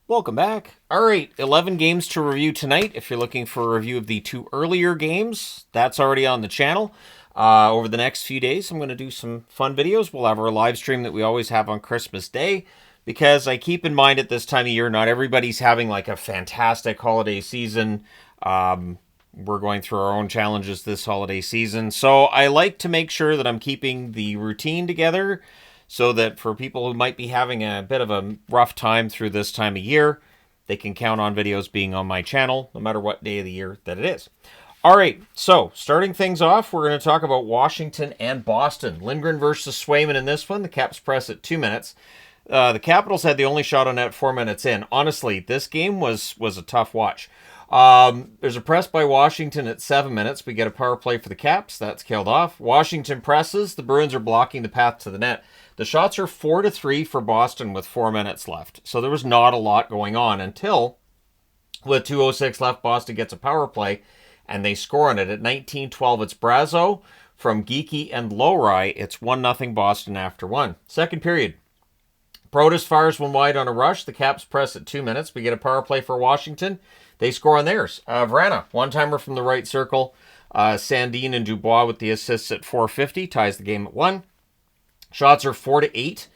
Welcome back. All right, 11 games to review tonight. If you're looking for a review of the two earlier games, that's already on the channel. Over the next few days, I'm going to do some fun videos. We'll have our live stream that we always have on Christmas Day, because I keep in mind at this time of year, not everybody's having like a fantastic holiday season. We're going through our own challenges this holiday season, so I like to make sure that I'm keeping the routine together, so that for people who might be having a bit of a rough time through this time of year, they can count on videos being on my channel, no matter what day of the year that it is. All right, so starting things off, we're going to talk about Washington and Boston. Lindgren versus Swayman in this one. The Caps press at 2 minutes. The Capitals had the only shot on net 4 minutes in. Honestly, this game was a tough watch. There's a press by Washington at 7 minutes. We get a power play for the Caps. That's killed off. Washington presses. The Bruins are blocking the path to the net. The shots are 4-3 for Boston with 4 minutes left. So there was not a lot going on until, with 2:06 left, Boston gets a power play, and they score on it. At 19:12, it's Brazeau from Geekie and Lowry. It's 1-0 Boston after one. Second period. Protas fires one wide on a rush. The Caps press at 2 minutes. We get a power play for Washington. They score on theirs. Vrana, one-timer from the right circle. Sandin and Dubois with the assists at 4:50. Ties the game at 1. Shots are 4-8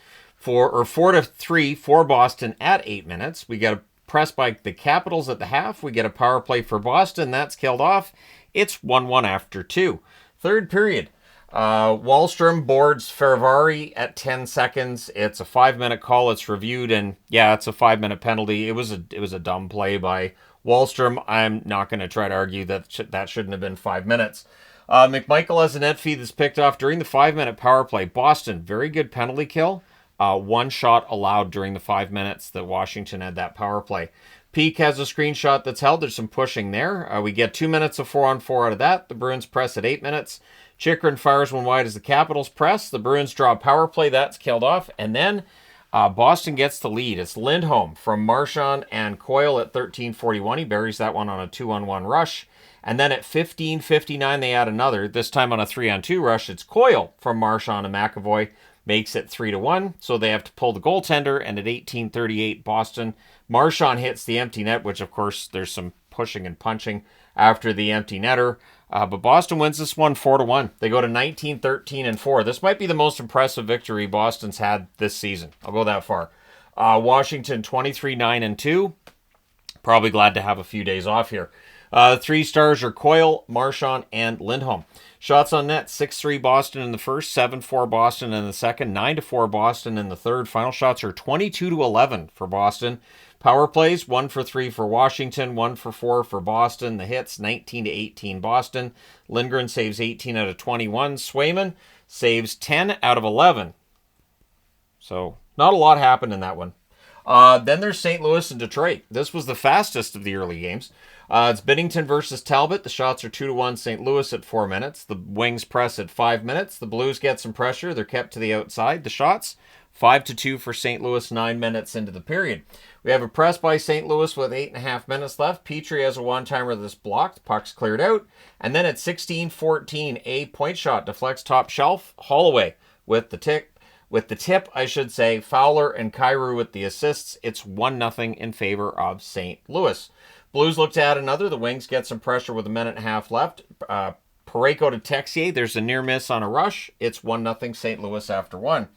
or 4-3 for Boston at 8 minutes. We get a press by the Capitals at the half. We get a power play for Boston. That's killed off. It's 1-1 after 2. Third period. Wahlstrom boards Ferravari at 10 seconds. It's a 5-minute call. It's reviewed, and yeah, it's a 5-minute penalty. It was a dumb play by Wahlstrom. I'm not going to try to argue that that shouldn't have been 5 minutes. McMichael has a net feed that's picked off during the 5-minute power play. Boston, very good penalty kill. One shot allowed during the 5 minutes that Washington had that power play. Peak has a screenshot that's held. There's some pushing there. We get 2 minutes of 4-on-4 out of that. The Bruins press at 8 minutes. Chychrun fires one wide as the Capitals press. The Bruins draw a power play. That's killed off. And then Boston gets the lead. It's Lindholm from Marchand and Coyle at 13:41. He buries that one on a 2-on-1 rush. And then at 15:59, they add another. This time on a 3-on-2 rush, it's Coyle from Marchand and McAvoy. Makes it 3-1. So they have to pull the goaltender. And at 18:38, Boston, Marchand hits the empty net, which of course there's some pushing and punching after the empty netter. But Boston wins this one 4-1. They go to 19-13-4. This might be the most impressive victory Boston's had this season. I'll go that far. Washington 23-9-2. Probably glad to have a few days off here. 3 stars are Coyle, Marchand, and Lindholm. Shots on net, 6-3 Boston in the first, 7-4 Boston in the second, 9-4 Boston in the third. Final shots are 22-11 for Boston. Power plays, 1-for-3 for Washington, 1-for-4 for Boston. The hits, 19-18 Boston. Lindgren saves 18 out of 21. Swayman saves 10 out of 11. So not a lot happened in that one. Then there's St. Louis and Detroit. This was the fastest of the early games. It's Binnington versus Talbot. The shots are 2-1 St. Louis at 4 minutes. The Wings press at 5 minutes. The Blues get some pressure. They're kept to the outside. The shots, 5-2 for St. Louis, 9 minutes into the period. We have a press by St. Louis with 8.5 minutes left. Petrie has a one-timer that's blocked. Puck's cleared out. And then at 16:14, a point shot deflects top shelf. Holloway with the tip. Fowler and Kyrou with the assists. It's 1-0 in favor of St. Louis. Blues look to add another. The Wings get some pressure with a minute and a half left. Parayko to Texier. There's a near miss on a rush. It's 1-0 St. Louis after 1.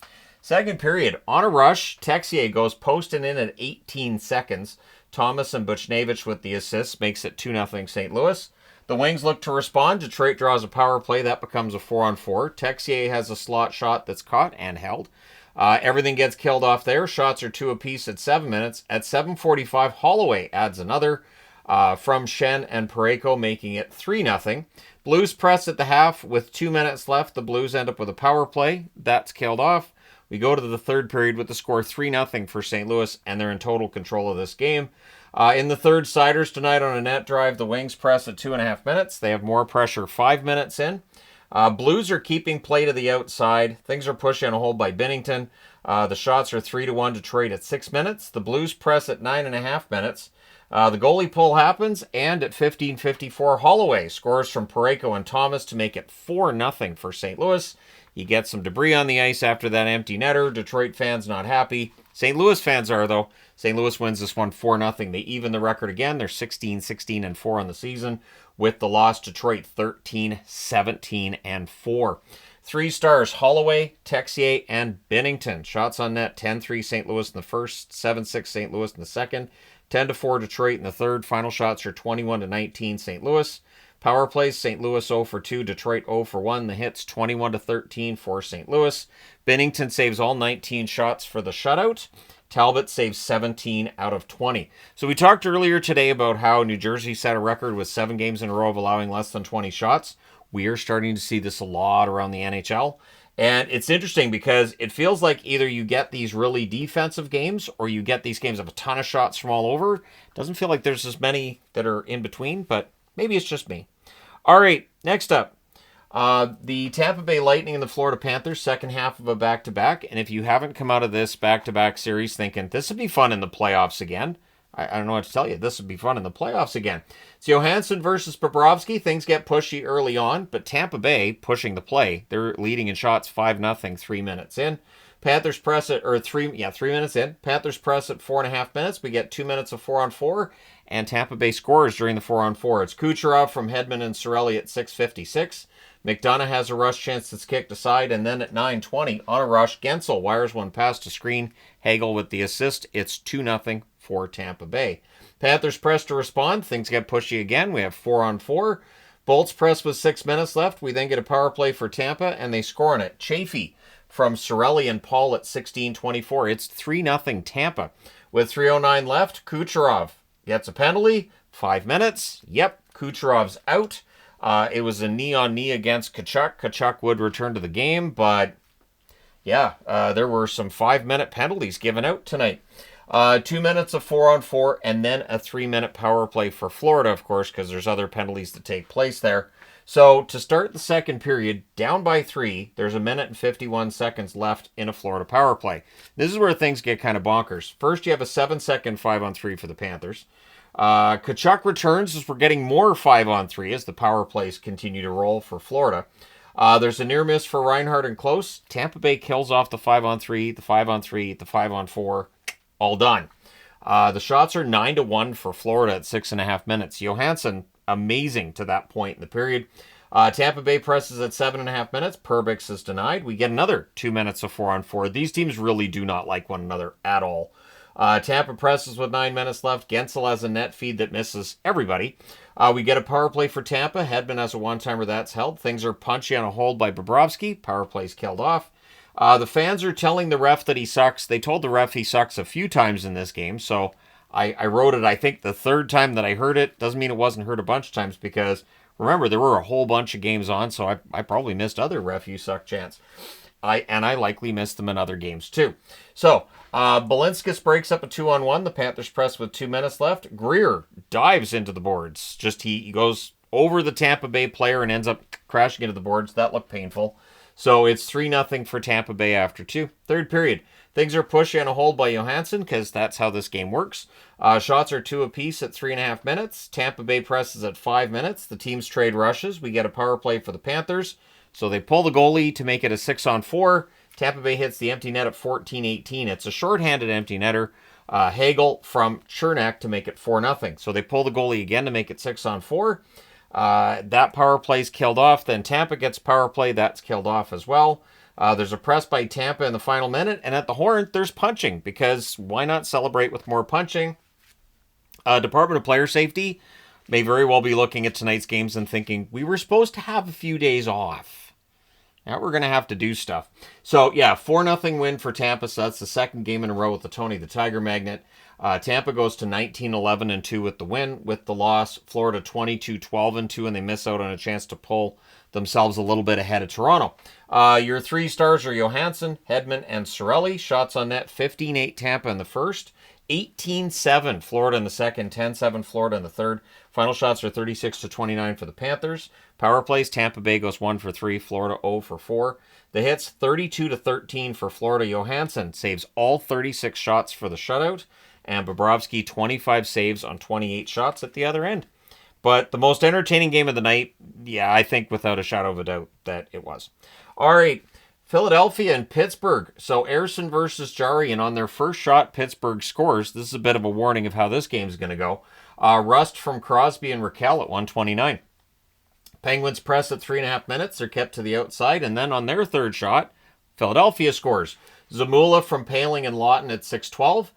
Second period. On a rush, Texier goes posting in at 18 seconds. Thomas and Buchnevich with the assists makes it 2-0 St. Louis. The Wings look to respond. Detroit draws a power play. That becomes a 4-on-4. Texier has a slot shot that's caught and held. Everything gets killed off there. Shots are 2 apiece at 7 minutes. At 7:45, Holloway adds another from Shen and Parayko, making it 3-0. Blues press at the half with 2 minutes left. The Blues end up with a power play. That's killed off. We go to the third period with the score 3-0 for St. Louis, and they're in total control of this game. In the third, Siders tonight on a net drive. The Wings press at 2.5 minutes. They have more pressure 5 minutes in. Blues are keeping play to the outside. Things are pushed in a hole by Binnington. The shots are 3-1 Detroit at 6 minutes. The Blues press at 9.5 minutes. The goalie pull happens, and at 15:54, Holloway scores from Parayko and Thomas to make it 4-0 for St. Louis. You get some debris on the ice after that empty netter. Detroit fans not happy. St. Louis fans are, though. St. Louis wins this one 4-0. They even the record again. They're 16-16-4 on the season. With the loss, Detroit 13-17-4. 3 stars, Holloway, Texier, and Binnington. Shots on net, 10-3 St. Louis in the first, 7-6 St. Louis in the second, 10-4 Detroit in the third. Final shots are 21-19 St. Louis. Power plays, St. Louis 0 for 2, Detroit 0 for 1. The hits 21-13 for St. Louis. Binnington saves all 19 shots for the shutout. Talbot saves 17 out of 20. So we talked earlier today about how New Jersey set a record with 7 games in a row of allowing less than 20 shots. We are starting to see this a lot around the NHL. And it's interesting because it feels like either you get these really defensive games or you get these games of a ton of shots from all over. It doesn't feel like there's as many that are in between, but maybe it's just me. All right, next up. The Tampa Bay Lightning and the Florida Panthers, second half of a back-to-back. And if you haven't come out of this back-to-back series thinking, this would be fun in the playoffs again, I don't know what to tell you. This would be fun in the playoffs again. It's Johansson versus Bobrovsky. Things get pushy early on, but Tampa Bay pushing the play. They're leading in shots 5-0, 3 minutes in. Panthers press it, or 3 minutes in. Panthers press at 4.5 minutes. We get 2 minutes of 4-on-4, and Tampa Bay scores during the 4-on-4. It's Kucherov from Hedman and Cirelli at 6:56. McDonough has a rush chance that's kicked aside, and then at 9:20, on a rush, Gensel wires one past to screen. Hagel with the assist. It's 2-0 for Tampa Bay. Panthers press to respond. Things get pushy again. We have 4-on-4. Bolts press with 6 minutes left. We then get a power play for Tampa, and they score on it. Chafee from Cirelli and Paul at 16:24. It's 3-0 Tampa. With 3:09 left, Kucherov gets a penalty. 5 minutes. Yep, Kucherov's out. It was a knee-on-knee against Tkachuk. Tkachuk would return to the game, but yeah, there were some 5-minute penalties given out tonight. 2 minutes of 4-on-4, and then a 3-minute power play for Florida, of course, because there's other penalties that take place there. So to start the second period, down by 3, there's 1 minute and 51 seconds left in a Florida power play. This is where things get kind of bonkers. First, you have a 7-second 5-on-3 for the Panthers. Tkachuk returns as we're getting more 5-on-3 as the power plays continue to roll for Florida. There's a near miss for Reinhardt and Close. Tampa Bay kills off the 5-on-3, the 5-on-3, the 5-on-4. All done. The shots are 9-1 for Florida at 6.5 minutes. Johansson, amazing to that point in the period. Tampa Bay presses at 7.5 minutes. Perbix is denied. We get another 2 minutes of 4-on-4. These teams really do not like one another at all. Tampa presses with 9 minutes left. Gensel has a net feed that misses everybody. We get a power play for Tampa. Hedman has a one-timer that's held. Things are punchy on a hold by Bobrovsky. Power play's killed off. The fans are telling the ref that he sucks. They told the ref he sucks a few times in this game. So I wrote it, I think, the third time that I heard it. Doesn't mean it wasn't heard a bunch of times because, remember, there were a whole bunch of games on, so I probably missed other ref you suck chants. I likely missed them in other games too. So, Balinskis breaks up a 2-on-1. The Panthers press with 2 minutes left. Greer dives into the boards. He goes over the Tampa Bay player and ends up crashing into the boards. That looked painful. So it's 3-0 for Tampa Bay after 2. Third period. Things are pushy on a hold by Johansson because that's how this game works. Shots are 2 apiece at 3.5 minutes. Tampa Bay presses at 5 minutes. The teams trade rushes. We get a power play for the Panthers. So they pull the goalie to make it a 6-on-4. Tampa Bay hits the empty net at 14-18. It's a shorthanded empty netter. Hagel from Chernak to make it 4-0. So they pull the goalie again to make it 6-on-4. That power play's killed off. Then Tampa gets power play. That's killed off as well. There's a press by Tampa in the final minute. And at the horn, there's punching. Because why not celebrate with more punching? Department of Player Safety may very well be looking at tonight's games and thinking, we were supposed to have a few days off. Now we're going to have to do stuff. So, yeah, 4-0 win for Tampa. So that's the second game in a row with the Tony the Tiger Magnet. Tampa goes to 19-11-2 with the win. With the loss, Florida 22-12-2, and they miss out on a chance to pull themselves a little bit ahead of Toronto. Your 3 stars are Johansson, Hedman, and Cirelli. Shots on net, 15-8 Tampa in the first, 18-7 Florida in the second, 10-7 Florida in the third. Final shots are 36-29 for the Panthers. Power plays, Tampa Bay goes 1 for 3, Florida 0 for 4. The hits, 32-13 for Florida. Johansson saves all 36 shots for the shutout, and Bobrovsky 25 saves on 28 shots at the other end. But the most entertaining game of the night, yeah, I think without a shadow of a doubt that it was. All right, Philadelphia and Pittsburgh. So Ersson versus Jari, and on their first shot, Pittsburgh scores. This is a bit of a warning of how this game is going to go. Rust from Crosby and Raquel at 129. Penguins press at 3.5 minutes. They're kept to the outside, and then on their third shot, Philadelphia scores. Zamula from Paling and Lawton at 6:12.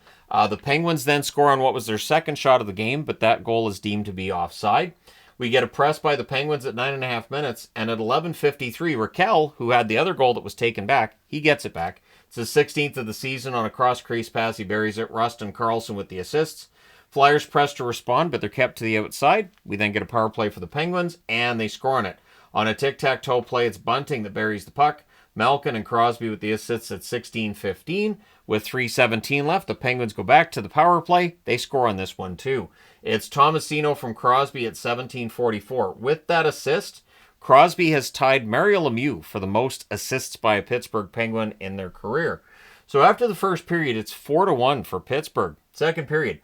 The Penguins then score on what was their second shot of the game, but that goal is deemed to be offside. We get a press by the Penguins at 9.5 minutes, and at 11:53, Raquel, who had the other goal that was taken back, he gets it back. It's his 16th of the season on a cross-crease pass. He buries it. Rust and Carlson with the assists. Flyers press to respond, but they're kept to the outside. We then get a power play for the Penguins, and they score on it. On a tic-tac-toe play, it's Bunting that buries the puck. Malkin and Crosby with the assists at 16:15. With 3:17 left, the Penguins go back to the power play. They score on this one too. It's Tomasino from Crosby at 17:44. With that assist, Crosby has tied Mario Lemieux for the most assists by a Pittsburgh Penguin in their career. So after the first period, it's 4-1 for Pittsburgh. Second period,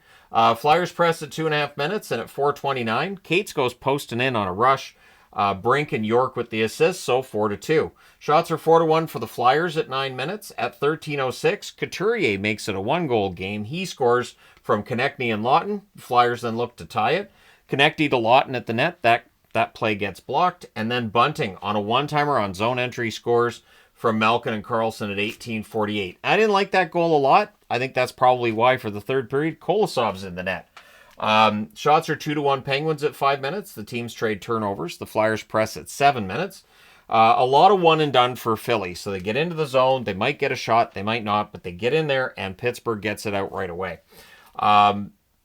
Flyers press at 2.5 minutes, and at 4:29, Cates goes posting in on a rush. Brink and York with the assists, so 4-2. Shots are 4-1 for the Flyers at 9 minutes. At 13:06, Couturier makes it a 1-goal game. He scores from Konechny and Lawton. The Flyers then look to tie it. Konechny to Lawton at the net. That play gets blocked. And then Bunting on a one-timer on zone entry scores from Malkin and Carlson at 18:48. I didn't like that goal a lot. I think that's probably why for the third period, Kolosov's in the net. Shots are 2-1 Penguins at 5 minutes. The teams trade turnovers. The Flyers press at 7 minutes. A lot of one and done for Philly. So they get into the zone. They might get a shot. They might not, but they get in there, and Pittsburgh gets it out right away.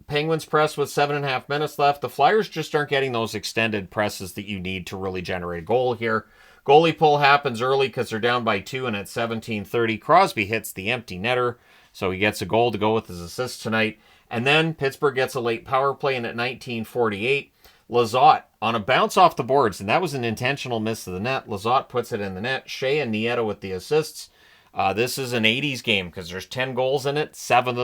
Penguins press with 7.5 minutes left. The Flyers just aren't getting those extended presses that you need to really generate a goal here. Goalie pull happens early because they're down by 2, and at 17:30, Crosby hits the empty netter. So he gets a goal to go with his assist tonight. And then Pittsburgh gets a late power play, and at 19:48, Lizotte on a bounce off the boards, and that was an intentional miss of the net. Lizotte puts it in the net. Shea and Nieto with the assists. This is an 80s game because there's 10 goals in it, seven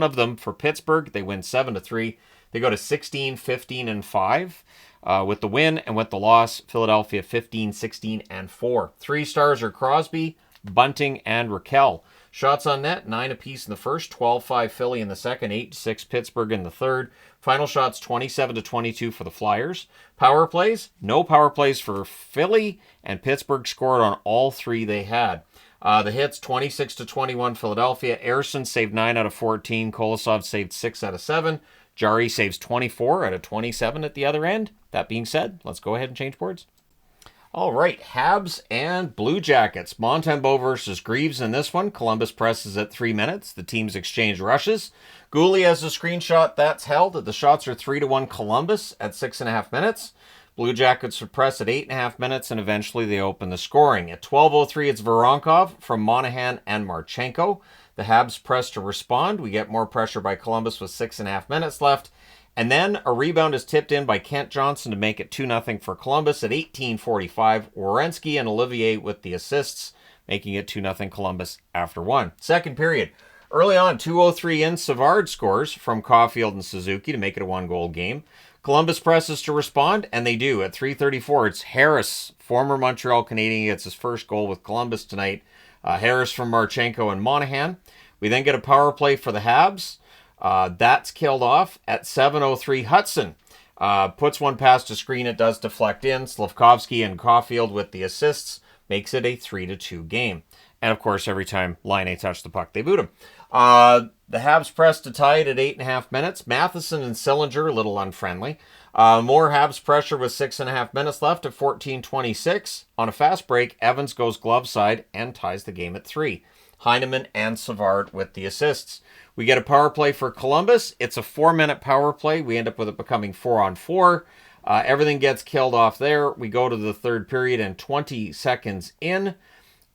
of them for Pittsburgh. They win 7-3. They go to 16, 15, and 5 with the win, and with the loss, Philadelphia 15, 16, and 4. 3 stars are Crosby, Bunting, and Raquel. Shots on net, 9 apiece in the first, 12-5 Philly in the second, 8-6 Pittsburgh in the third. Final shots, 27-22 for the Flyers. Power plays, no power plays for Philly, and Pittsburgh scored on all 3 they had. The hits, 26-21 Philadelphia. Ersson saved 9 out of 14. Kolosov saved 6 out of 7. Jari saves 24 out of 27 at the other end. That being said, let's go ahead and change boards. All right, Habs and Blue Jackets. Montembeault versus Greaves in this one. Columbus presses at 3 minutes. The teams exchange rushes. Gooley has a screenshot that's held. The shots are 3-1 Columbus at 6.5 minutes. Blue Jackets press at 8.5 minutes, and eventually they open the scoring. At 12:03, it's Voronkov from Monahan and Marchenko. The Habs press to respond. We get more pressure by Columbus with 6.5 minutes left. And then a rebound is tipped in by Kent Johnson to make it 2-0 for Columbus at 18:45. Werenski and Olivier with the assists, making it 2-0 Columbus after 1. Second period. Early on, 2:03 in, Savard scores from Caulfield and Suzuki to make it a 1-goal game. Columbus presses to respond, and they do. At 3:34, it's Harris, former Montreal Canadian, gets his first goal with Columbus tonight. Harris from Marchenko and Monahan. We then get a power play for the Habs. That's killed off at 7:03. Hudson puts one past a screen. It does deflect in. Slavkovsky and Caulfield with the assists makes it a 3-2 game. And of course, every time Laine touch the puck, they boot him. The Habs press to tie it at 8.5 minutes. Matheson and Sillinger, a little unfriendly. More Habs pressure with 6.5 minutes left at 14:26. On a fast break, Evans goes glove side and ties the game at 3. Heineman and Savard with the assists. We get a power play for Columbus. It's a 4-minute power play. We end up with it becoming 4-on-4. Everything gets killed off there. We go to the third period, and 20 seconds in,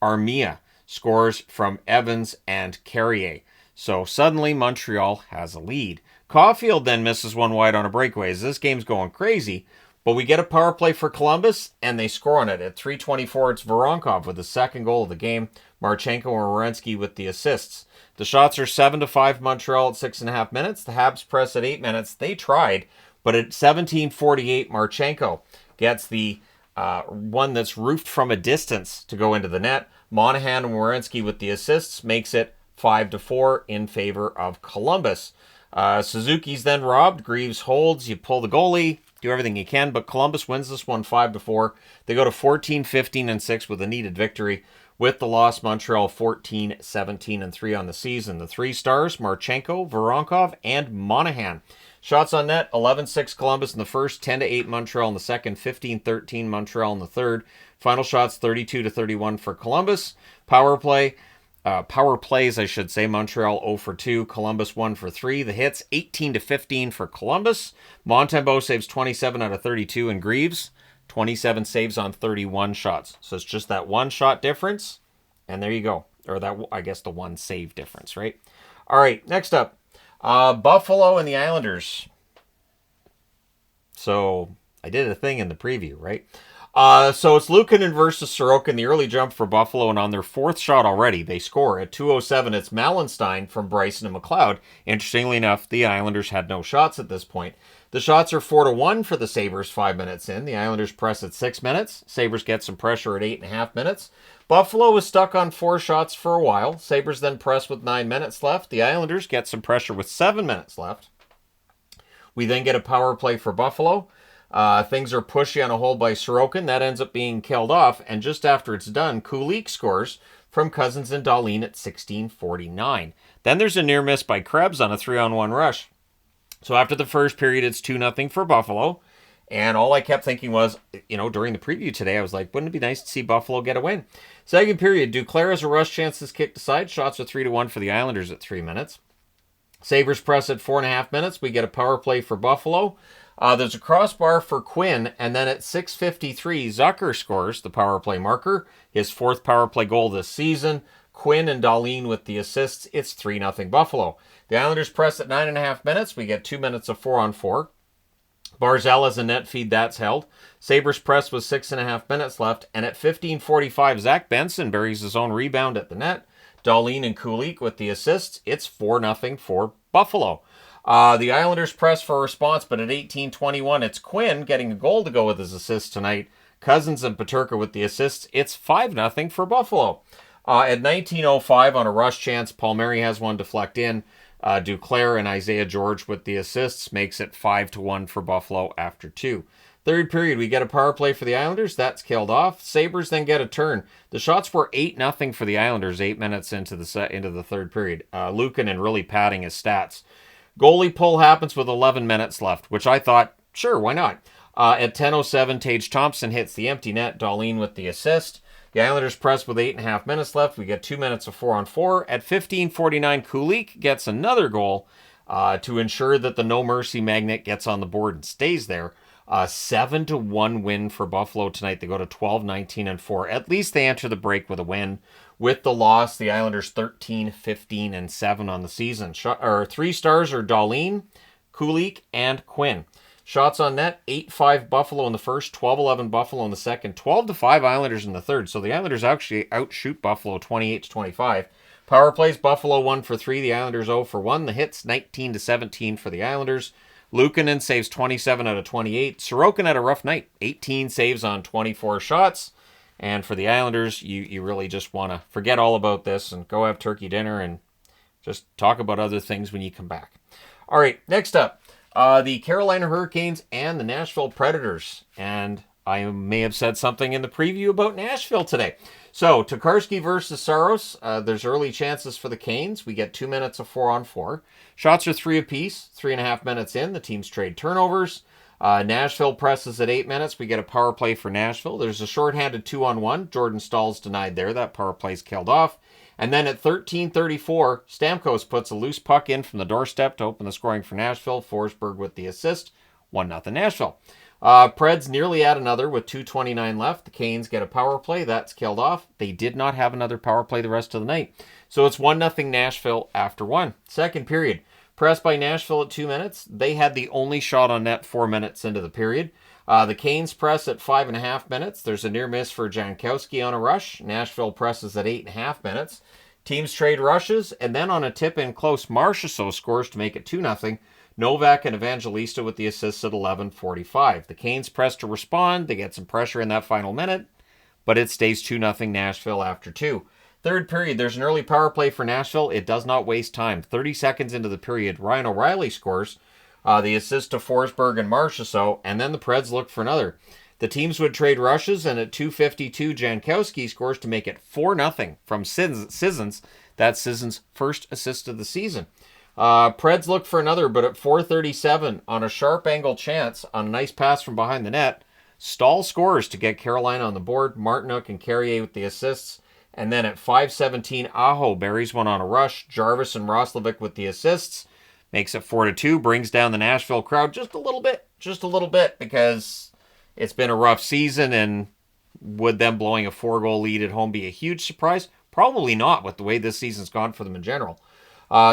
Armia scores from Evans and Carrier. So suddenly Montreal has a lead. Caulfield then misses one wide on a breakaway as this game's going crazy. But we get a power play for Columbus, and they score on it. At 3:24, it's Voronkov with the second goal of the game. Marchenko and Werenski with the assists. The shots are 7-5 Montreal at 6.5 minutes. The Habs press at 8 minutes. They tried, but at 17:48, Marchenko gets the one that's roofed from a distance to go into the net. Monahan and Werenski with the assists makes it 5-4 in favor of Columbus. Suzuki's then robbed. Greaves holds. You pull the goalie. Do everything you can, but Columbus wins this one 5-4. They go to 14, 15, and 6 with a needed victory. With the loss, Montreal 14, 17, and 3 on the season. The 3 stars, Marchenko, Voronkov, and Monahan. Shots on net, 11-6 Columbus in the first, 10-8 Montreal in the second, 15-13 Montreal in the third. Final shots, 32-31 for Columbus. Power plays, I should say. Montreal 0 for 2, Columbus 1 for 3. The hits, 18-15 for Columbus. Montembeault saves 27 out of 32, and Greaves, 27 saves on 31 shots. So it's just that one shot difference, and there you go. Or that, I guess, the one save difference, right? All right, next up, Buffalo and the Islanders. So I did a thing in the preview, right? So it's Luukkonen versus Sorokin, the early jump for Buffalo, and on their 4th shot already, they score. At 2:07, it's Malenstein from Bryson and McLeod. Interestingly enough, the Islanders had no shots at this point. The shots are 4-1 for the Sabres 5 minutes in. The Islanders press at 6 minutes. Sabres get some pressure at 8.5 minutes. Buffalo was stuck on 4 shots for a while. Sabres then press with 9 minutes left. The Islanders get some pressure with 7 minutes left. We then get a power play for Buffalo. Things are pushy on a hold by Sorokin. That ends up being killed off. And just after it's done, Kulich scores from Cousins and Dahlin at 16:49. Then there's a near miss by Krebs on a 3-on-1 rush. So after the first period, it's 2-0 for Buffalo. And all I kept thinking was, during the preview today, I was like, wouldn't it be nice to see Buffalo get a win? Second period, Duclair has a rush chance that's kicked aside. Shots are 3-1 for the Islanders at 3 minutes. Sabres press at 4.5 minutes. We get a power play for Buffalo. There's a crossbar for Quinn, and then at 6:53, Zucker scores the power play marker, his 4th power play goal this season. Quinn and Dahlin with the assists. It's 3-0 Buffalo. The Islanders press at 9.5 minutes. We get 2 minutes of 4-on-4. Barzal has a net feed, that's held. Sabres press with 6.5 minutes left, and at 15:45, Zach Benson buries his own rebound at the net. Dahlin and Kulich with the assists. It's 4-0 for Buffalo. The Islanders press for a response, but at 18:21, it's Quinn getting a goal to go with his assists tonight. Cousins and Peterka with the assists. It's 5-0 for Buffalo. At 19:05, on a rush chance, Palmieri has one deflect in. Duclair and Isaiah George with the assists makes it 5-1 for Buffalo after 2. Third period, we get a power play for the Islanders. That's killed off. Sabres then get a turn. The shots were 8-0 for the Islanders 8 minutes into the third period. Luukkonen really padding his stats. Goalie pull happens with 11 minutes left, which I thought, sure, why not? At 10:07, Tage Thompson hits the empty net. Dahlin with the assist. The Islanders press with 8.5 minutes left. We get 2 minutes of 4-on-4. At 15:49, Kulich gets another goal to ensure that the No Mercy magnet gets on the board and stays there. 7-1 win for Buffalo tonight. They go to 12-19-4. At least they enter the break with a win. With the loss, the Islanders 13, 15, and 7 on the season. 3 stars are Dahlin, Kulich, and Quinn. Shots on net, 8-5 Buffalo in the first, 12-11 Buffalo in the second, 12-5 Islanders in the third. So the Islanders actually outshoot Buffalo 28-25. Power plays, Buffalo 1 for 3, the Islanders 0 for 1. The hits, 19-17 for the Islanders. Luukkonen saves 27 out of 28. Sorokin had a rough night, 18 saves on 24 shots. And for the Islanders, you really just want to forget all about this and go have turkey dinner and just talk about other things when you come back. All right, next up. The Carolina Hurricanes and the Nashville Predators. And I may have said something in the preview about Nashville today. So, Tokarski versus Saros. There's early chances for the Canes. We get 2 minutes of 4-on-4. Shots are 3 apiece. 3.5 minutes in. The teams trade turnovers. Nashville presses at 8 minutes. We get a power play for Nashville. There's a shorthanded 2-on-1. Jordan Stahl's denied there. That power play's killed off. And then at 13:34, Stamkos puts a loose puck in from the doorstep to open the scoring for Nashville. Forsberg with the assist. 1-0 Nashville. Preds nearly add another with 2:29 left. The Canes get a power play. That's killed off. They did not have another power play the rest of the night. So it's 1-0 Nashville after 1. Second period. Pressed by Nashville at 2 minutes. They had the only shot on net 4 minutes into the period. The Canes press at 5.5 minutes. There's a near miss for Jankowski on a rush. Nashville presses at 8.5 minutes. Teams trade rushes, and then on a tip-in close, Marchessault scores to make it 2-0. Novak and Evangelista with the assists at 11:45. The Canes press to respond. They get some pressure in that final minute, but it stays 2-0 Nashville after 2. Third period, there's an early power play for Nashville. It does not waste time. 30 seconds into the period, Ryan O'Reilly scores the assist to Forsberg and Marchessault, and then the Preds look for another. The teams would trade rushes, and at 2:52, Jankowski scores to make it 4-0 from Sissons. That's Sissons' first assist of the season. Preds look for another, but at 4:37, on a sharp angle chance, on a nice pass from behind the net, Stahl scores to get Carolina on the board. Martinook and Carrier with the assists. And then at 5:17, Aho buries one on a rush. Jarvis and Roslovic with the assists. Makes it 4-2, brings down the Nashville crowd just a little bit, because it's been a rough season, and would them blowing a 4-goal lead at home be a huge surprise? Probably not, with the way this season's gone for them in general.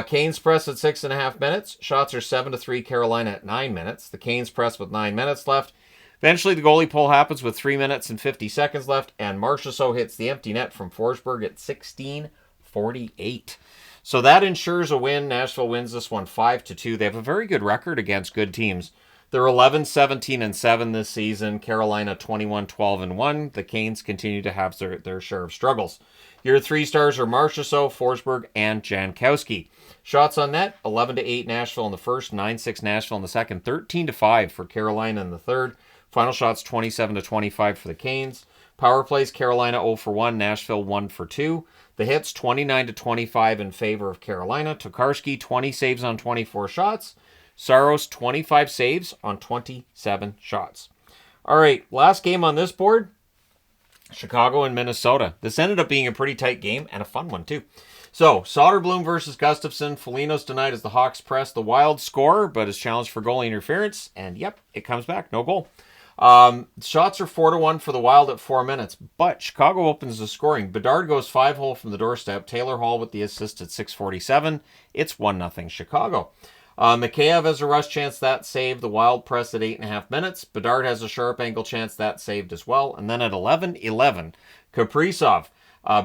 Canes press at 6.5 minutes. Shots are 7-3 Carolina at 9 minutes. The Canes press with 9 minutes left. Eventually, the goalie pull happens with 3 minutes and 50 seconds left, and Marchessault hits the empty net from Forsberg at 16:48. So that ensures a win. Nashville wins this one 5-2. They have a very good record against good teams. They're 11-17-7 this season. Carolina 21-12-1. The Canes continue to have their share of struggles. Your 3 stars are Marchessault, Forsberg, and Jankowski. Shots on net, 11-8 Nashville in the first, 9-6 Nashville in the second, 13-5 for Carolina in the third. Final shots 27-25 for the Canes. Power plays, Carolina 0-1, Nashville 1-2. The hits 29-25 in favor of Carolina. Tokarski 20 saves on 24 shots. Saros 25 saves on 27 shots. All right, last game on this board, Chicago and Minnesota. This ended up being a pretty tight game and a fun one too. So, Soderblom versus Gustafsson. Foligno's denied as the Hawks press. The Wild score, but is challenged for goalie interference. And yep, it comes back. No goal. Shots are 4-1 for the Wild at 4 minutes. But Chicago opens the scoring. Bedard goes 5-hole from the doorstep. Taylor Hall with the assist at 6:47. It's 1-0 Chicago. Mikheyev has a rush chance, that saved. The Wild press at 8.5 minutes. Bedard has a sharp angle chance, that saved as well. And then at 11:11, Kaprizov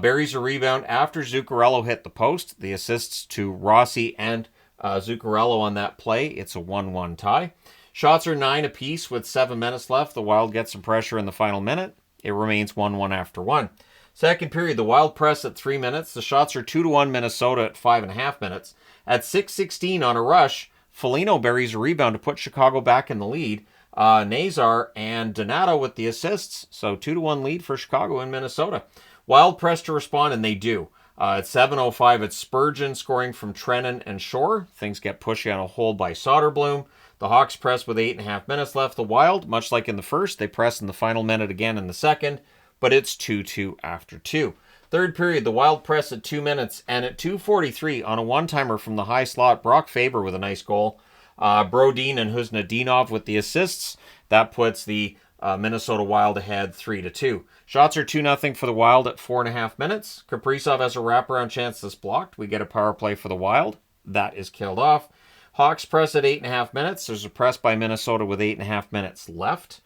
buries a rebound after Zuccarello hit the post. The assists to Rossi and Zuccarello on that play. It's a 1-1 tie. Shots are 9 apiece with 7 minutes left. The Wild get some pressure in the final minute. It remains 1-1 after 1. Second period, the Wild press at 3 minutes. The shots are 2-1 Minnesota at 5.5 minutes. At 6:16 on a rush, Foligno buries a rebound to put Chicago back in the lead. Nazar and Donato with the assists. So 2-1 lead for Chicago in Minnesota. Wild press to respond, and they do. At 7:05, it's Spurgeon scoring from Trennan and Shore. Things get pushy on a hold by Soderblom. The Hawks press with 8.5 minutes left. The Wild, much like in the first, they press in the final minute again in the second, but it's 2-2 after 2. Third period, the Wild press at 2 minutes, and at 2:43 on a one-timer from the high slot, Brock Faber with a nice goal. Brodin and Huznadinov with the assists. That puts the Minnesota Wild ahead 3-2. Shots are 2-0 for the Wild at 4.5 minutes. Kaprizov has a wraparound chance that's blocked. We get a power play for the Wild. That is killed off. Hawks press at 8.5 minutes. There's a press by Minnesota with 8.5 minutes left.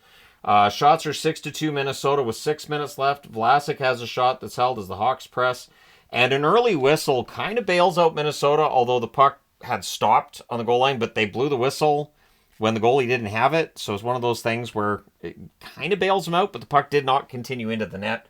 Shots are 6-2 Minnesota with 6 minutes left. Vlasic has a shot that's held as the Hawks press. And an early whistle kind of bails out Minnesota, although the puck had stopped on the goal line, but they blew the whistle when the goalie didn't have it. So it's one of those things where it kind of bails them out, but the puck did not continue into the net.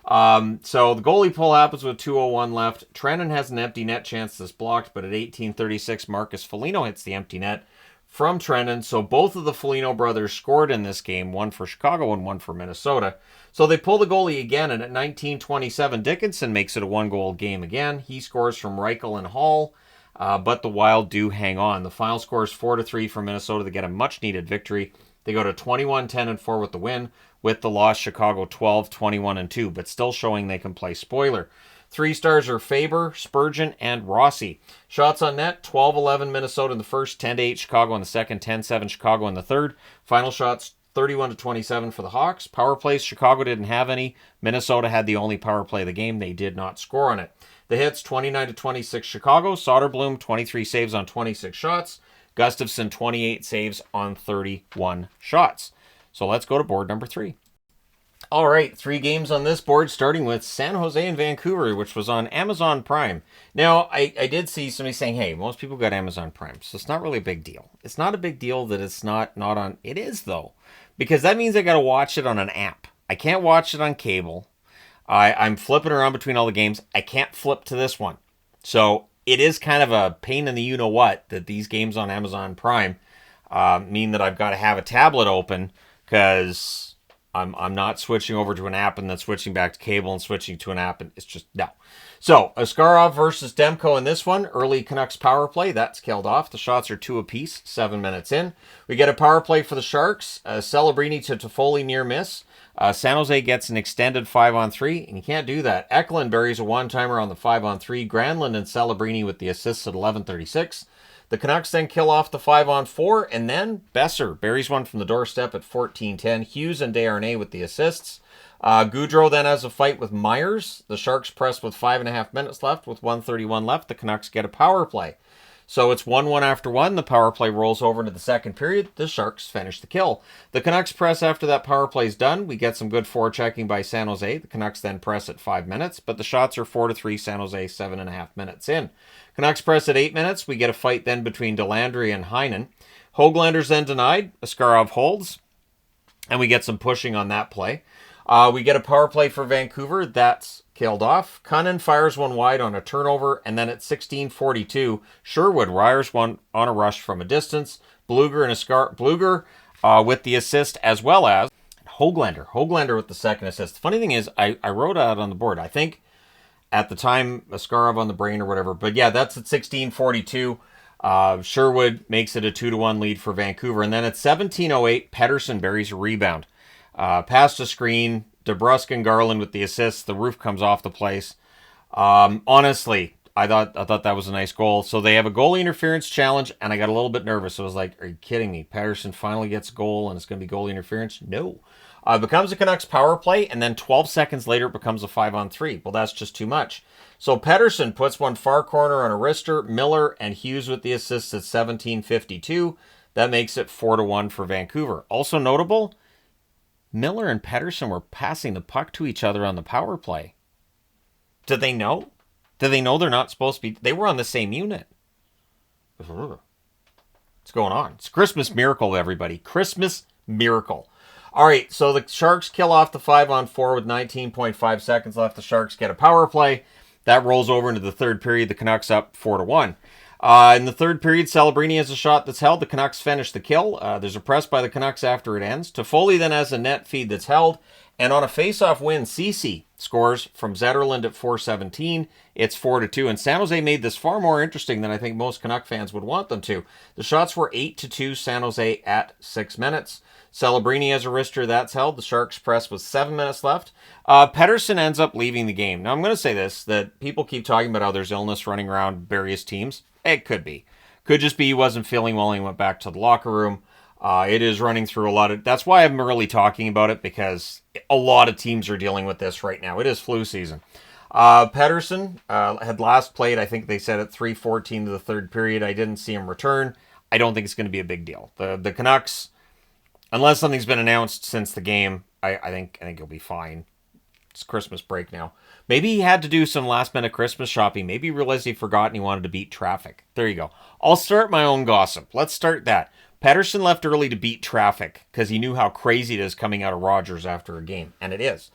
So the goalie pull happens with 2:01 left. Trennan has an empty net chance that's blocked, but at 18:36, Marcus Foligno hits the empty net from Trennan. So both of the Foligno brothers scored in this game, one for Chicago and one for Minnesota. So they pull the goalie again, and at 19:27, Dickinson makes it a 1-goal game again. He scores from Reichel and Hall, but the Wild do hang on. The final score is 4-3 for Minnesota to get a much-needed victory. They go to 21-10-4 with the win. With the loss, Chicago 12-21-2, but still showing they can play spoiler. 3 stars are Faber, Spurgeon, and Rossi. Shots on net, 12-11 Minnesota in the first, 10-8 Chicago in the second, 10-7 Chicago in the third. Final shots, 31-27 for the Hawks. Power plays, Chicago didn't have any. Minnesota had the only power play of the game. They did not score on it. The hits, 29-26 Chicago. Soderblom, 23 saves on 26 shots. Gustafsson, 28 saves on 31 shots. So let's go to board number 3. All right, 3 games on this board, starting with San Jose and Vancouver, which was on Amazon Prime. Now, I did see somebody saying, hey, most people got Amazon Prime, so it's not really a big deal. It's not a big deal that it's not on. It is, though, because that means I got to watch it on an app. I can't watch it on cable. I'm flipping around between all the games. I can't flip to this one. So it is kind of a pain in the you-know-what that these games on Amazon Prime mean that I've got to have a tablet open because I'm not switching over to an app and then switching back to cable and switching to an app. And it's just, no. So, Askarov versus Demko in this one. Early Canucks power play. That's killed off. The shots are 2 apiece, 7 minutes in. We get a power play for the Sharks. Celebrini to Toffoli near miss. San Jose gets an extended 5-on-3, and you can't do that. Eklund buries a one-timer on the 5-on-3. Granlund and Celebrini with the assists at 11:36. The Canucks then kill off the 5-on-4, and then Besser buries one from the doorstep at 14:10. Hughes and Desharnais with the assists. Goudreau then has a fight with Myers. The Sharks press with 5.5 minutes left. With 1:31 left, the Canucks get a power play. So it's 1-1 after 1. The power play rolls over into the second period. The Sharks finish the kill. The Canucks press after that power play is done. We get some good forechecking by San Jose. The Canucks then press at 5 minutes, but the shots are 4-3 San Jose 7.5 minutes in. Canucks press at 8 minutes. We get a fight then between Delandry and Heinen. Hoaglander's then denied. Askarov holds, and we get some pushing on that play. We get a power play for Vancouver. That's killed off. Cunnin fires one wide on a turnover, and then at 16:42, Sherwood wires one on a rush from a distance. Bluger with the assist, as well as Hoaglander with the second assist. The funny thing is, I wrote out on the board, I think at the time, Askarov on the brain or whatever, but yeah, that's at 16:42. Sherwood makes it a 2-1 lead for Vancouver, and then at 17:08, Pettersson buries a rebound. Past a screen, DeBrusk and Garland with the assists. The roof comes off the place. Honestly, I thought that was a nice goal. So they have a goalie interference challenge, and I got a little bit nervous. I was like, are you kidding me? Pettersson finally gets a goal, and it's going to be goalie interference? No. It becomes a Canucks power play, and then 12 seconds later it becomes a 5-on-3. Well, that's just too much. So Pettersson puts one far corner on a wrister. Miller and Hughes with the assists at 17:52. That makes it 4-1 for Vancouver. Also notable, Miller and Pettersson were passing the puck to each other on the power play. Did they know? Did they know they're not supposed to be? They were on the same unit. What's going on? It's Christmas miracle, everybody. Christmas miracle. All right, so the Sharks kill off the 5-on-4 with 19.5 seconds left. The Sharks get a power play. That rolls over into the third period. The Canucks up 4-1. In the third period, Celebrini has a shot that's held. The Canucks finish the kill. There's a press by the Canucks after it ends. Toffoli then has a net feed that's held. And on a face-off win, Ceci scores from Zetterlund at 4:17. It's 4-2. And San Jose made this far more interesting than I think most Canuck fans would want them to. The shots were 8-2 San Jose at 6 minutes. Celebrini has a wrister that's held. The Sharks press with 7 minutes left. Pettersson ends up leaving the game. Now, I'm going to say this, that people keep talking about how there's illness running around various teams. It could be. Could just be he wasn't feeling well and he went back to the locker room. It is running through a lot of... That's why I'm really talking about it, because a lot of teams are dealing with this right now. It is flu season. Pettersson had last played, I think they said, at 3:14 to the third period. I didn't see him return. I don't think it's going to be a big deal. The Canucks, unless something's been announced since the game, I think he'll be fine. It's Christmas break now. Maybe he had to do some last-minute Christmas shopping. Maybe he realized he forgot and he wanted to beat traffic. There you go. I'll start my own gossip. Let's start that. Pettersson left early to beat traffic because he knew how crazy it is coming out of Rogers after a game, and it is.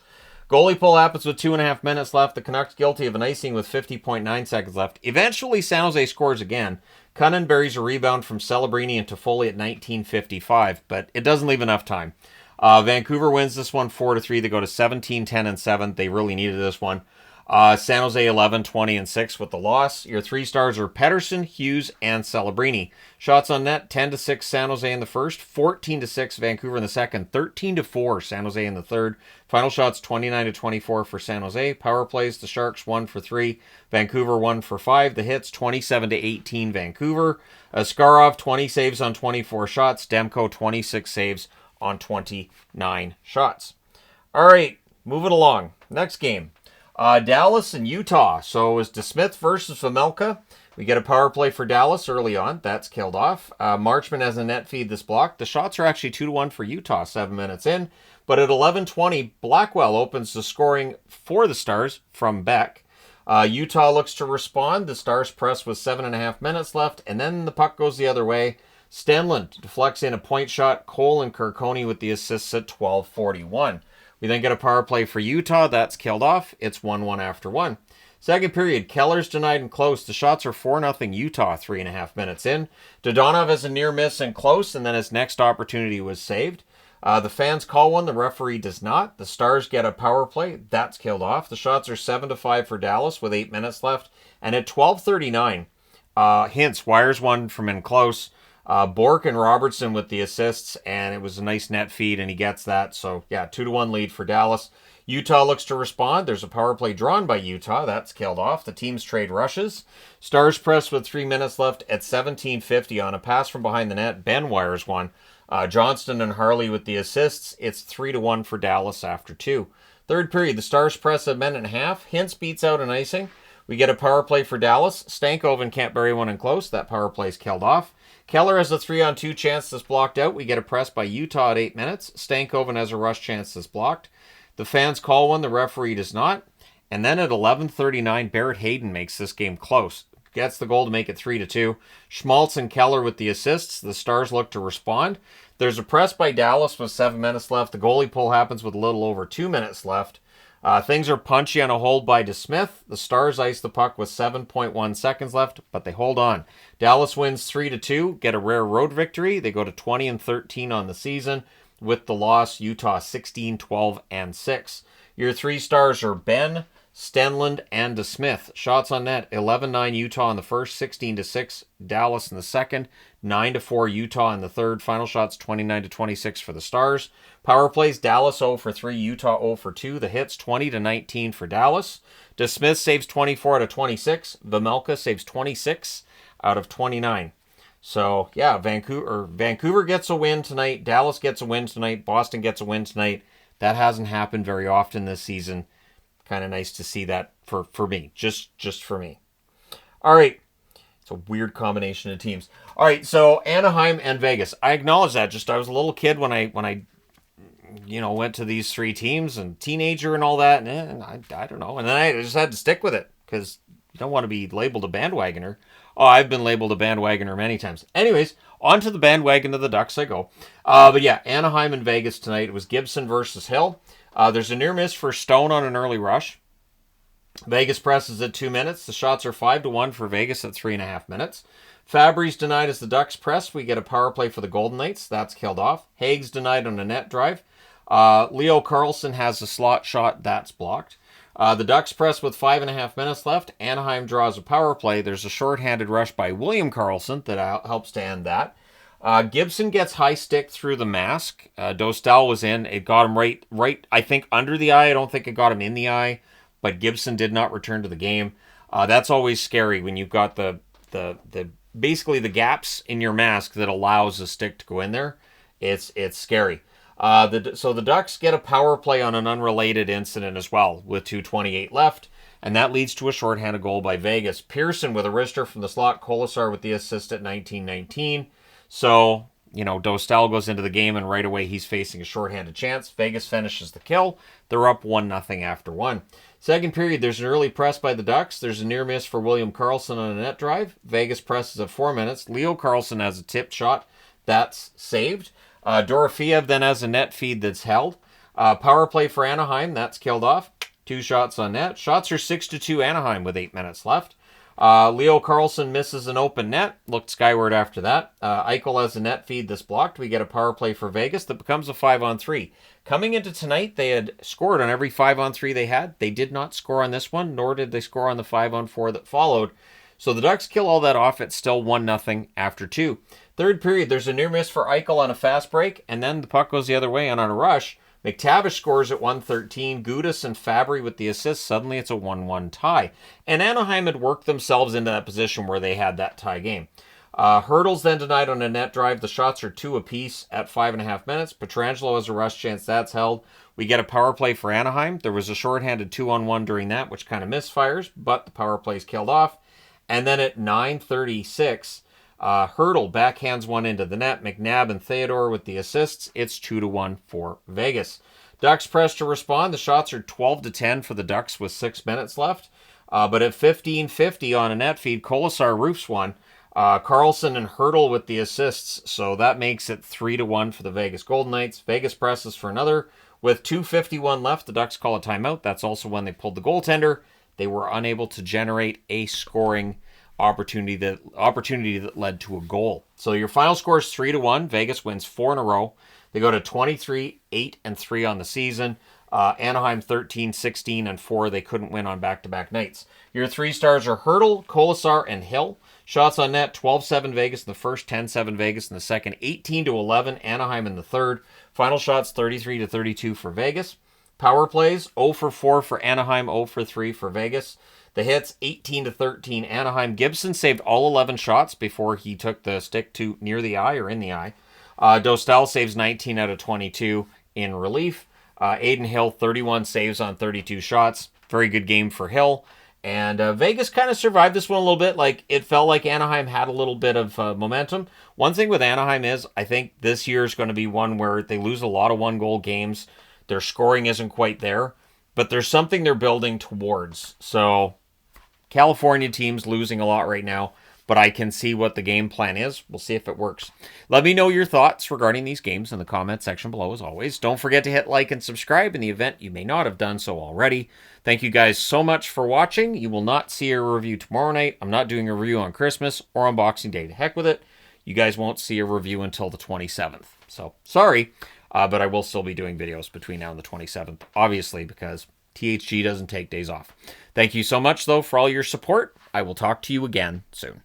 Goalie pull happens with 2.5 minutes left. The Canucks guilty of an icing with 50.9 seconds left. Eventually, San Jose scores again. Cunnin buries a rebound from Celebrini and Toffoli at 19:55, but it doesn't leave enough time. Vancouver wins this one 4-3. They go to 17, 10, and 7. They really needed this one. San Jose 11, 20, and 6 with the loss. Your 3 stars are Pettersson, Hughes, and Celebrini. Shots on net, 10-6 San Jose in the first, 14-6 Vancouver in the second, 13-4 San Jose in the third. Final shots 29-24 for San Jose. Power plays, the Sharks 1 for 3, Vancouver 1 for 5. The hits 27-18 Vancouver. Askarov 20 saves on 24 shots. Demko 26 saves on 29 shots. All right, moving along. Next game. Dallas and Utah. So it was DeSmith versus Vejmelka. We get a power play for Dallas early on. That's killed off. Marchman has a net feed that's blocked. The shots are actually 2-1 for Utah 7 minutes in. But at 11:20, Blackwell opens the scoring for the Stars from Beck. Utah looks to respond. The Stars press with 7.5 minutes left, and then the puck goes the other way. Stenlund deflects in a point shot. Cole and Kirkoni with the assists at 12:41. We then get a power play for Utah. That's killed off. It's 1-1 after 1. Second period, Keller's denied and close. The shots are 4-0 Utah 3.5 minutes in. Dodonov has a near miss and close, and then his next opportunity was saved. The fans call one. The referee does not. The Stars get a power play. That's killed off. The shots are 7-5 for Dallas with 8 minutes left. And at 12:39, Hintz wires one from in close. Bork and Robertson with the assists, and it was a nice net feed, and he gets that. So, yeah, 2-1 lead for Dallas. Utah looks to respond. There's a power play drawn by Utah. That's killed off. The teams trade rushes. Stars press with 3 minutes left at 17:50 on a pass from behind the net. Ben wires one. Johnston and Harley with the assists. It's 3-1 for Dallas after 2. Third period, the Stars press a minute and a half. Hintz beats out an icing. We get a power play for Dallas. Stankoven can't bury one in close. That power play's killed off. Keller has a 3-on-2 chance that's blocked out. We get a press by Utah at 8 minutes. Stankoven has a rush chance that's blocked. The fans call one. The referee does not. And then at 11:39, Barrett Hayden makes this game close. Gets the goal to make it 3-2. Schmaltz and Keller with the assists. The Stars look to respond. There's a press by Dallas with 7 minutes left. The goalie pull happens with a little over 2 minutes left. Things are punchy on a hold by DeSmith. The Stars ice the puck with 7.1 seconds left, but they hold on. Dallas wins 3-2, get a rare road victory. They go to 20-13 on the season. With the loss, Utah 16-12-6. Your 3 stars are Ben, Stenlund, and DeSmith. Shots on net, 11-9 Utah in the first, 16-6 Dallas in the second, 9-4 Utah in the third. Final shots, 29-26 for the Stars. Power plays, Dallas 0 for 3, Utah 0 for 2. The hits, 20-19 for Dallas. DeSmith saves 24 out of 26. Vejmelka saves 26 out of 29. So, yeah, Vancouver gets a win tonight. Dallas gets a win tonight. Boston gets a win tonight. That hasn't happened very often this season. Kind of nice to see that for me. Just for me. All right. It's a weird combination of teams. All right, so Anaheim and Vegas. I acknowledge that. I was a little kid when I went to these 3 teams and teenager and all that. And I don't know. And then I just had to stick with it because you don't want to be labeled a bandwagoner. Oh, I've been labeled a bandwagoner many times. Anyways, on to the bandwagon of the Ducks I go. But yeah, Anaheim and Vegas tonight. It was Gibson versus Hill. There's a near miss for Stone on an early rush. Vegas presses at 2 minutes. The shots are 5-1 for Vegas at 3.5 minutes. Fabry's denied as the Ducks press. We get a power play for the Golden Knights. That's killed off. Haig's denied on a net drive. Leo Carlson has a slot shot. That's blocked. The Ducks press with 5.5 minutes left. Anaheim draws a power play. There's a shorthanded rush by William Karlsson that helps to end that. Gibson gets high stick through the mask. Dostal was in. It got him right, I think, under the eye. I don't think it got him in the eye, but Gibson did not return to the game. That's always scary when you've got the basically the gaps in your mask that allows a stick to go in there. It's scary. So the Ducks get a power play on an unrelated incident as well with 2:28 left, and that leads to a shorthanded goal by Vegas. Pearson with a wrister from the slot, Kolasar with the assist at 19:19. So, Dostal goes into the game, and right away he's facing a shorthanded chance. Vegas finishes the kill. They're up 1-0 after 1. Second period, there's an early press by the Ducks. There's a near miss for William Karlsson on a net drive. Vegas presses at 4 minutes. Leo Carlsson has a tipped shot. That's saved. Dorofeev then has a net feed that's held. Power play for Anaheim. That's killed off. 2 shots on net. Shots are 6-2 Anaheim with 8 minutes left. Leo Carlsson misses an open net. Looked skyward after that. Eichel has a net feed that's blocked. We get a power play for Vegas that becomes a 5-on-3. Coming into tonight, they had scored on every 5-on-3 they had. They did not score on this one, nor did they score on the 5-on-4 that followed. So the Ducks kill all that off. It's still 1-0 after 2. Third period, there's a near miss for Eichel on a fast break, and then the puck goes the other way, and on a rush, McTavish scores at 1:13. Gudas and Fabry with the assist. Suddenly it's a 1-1 tie. And Anaheim had worked themselves into that position where they had that tie game. Hurdle's then denied on a net drive. The shots are 2 apiece at 5.5 minutes. Pietrangelo has a rush chance. That's held. We get a power play for Anaheim. There was a shorthanded 2-on-1 during that, which kind of misfires, but the power play's killed off. And then at 9:36, Hurdle backhands one into the net. McNabb and Theodore with the assists. It's 2-1 for Vegas. Ducks press to respond. The shots are 12-10 for the Ducks with 6 minutes left. But at 15:50 on a net feed, Kolesar roofs one. Carlson and Hurdle with the assists. So that makes it 3-1 for the Vegas Golden Knights. Vegas presses for another. With 2:51 left, the Ducks call a timeout. That's also when they pulled the goaltender. They were unable to generate a scoring opportunity that led to a goal. So your final score is 3-1. Vegas wins 4 in a row. They go to 23-8-3 on the season. Anaheim 13-16-4. They couldn't win on back-to-back nights. Your 3 stars are Hurdle, Kolesar, and Hill. Shots on net, 12-7 Vegas in the first, 10-7 Vegas in the second, 18-11 Anaheim in the third. Final shots, 33-32 for Vegas. Power plays, 0 for 4 for Anaheim, 0 for 3 for Vegas. The hits, 18-13 Anaheim. Gibson saved all 11 shots before he took the stick to near the eye or in the eye. Dostal saves 19 out of 22 in relief. Aiden Hill, 31 saves on 32 shots. Very good game for Hill. And Vegas kind of survived this one a little bit. Like, it felt like Anaheim had a little bit of momentum. One thing with Anaheim is I think this year is going to be one where they lose a lot of one-goal games. Their scoring isn't quite there. But there's something they're building towards. So California team's losing a lot right now, but I can see what the game plan is. We'll see if it works. Let me know your thoughts regarding these games in the comment section below, as always. Don't forget to hit like and subscribe in the event you may not have done so already. Thank you guys so much for watching. You will not see a review tomorrow night. I'm not doing a review on Christmas or on Boxing Day. To heck with it. You guys won't see a review until the 27th. So, sorry, but I will still be doing videos between now and the 27th, obviously, because THG doesn't take days off. Thank you so much, though, for all your support. I will talk to you again soon.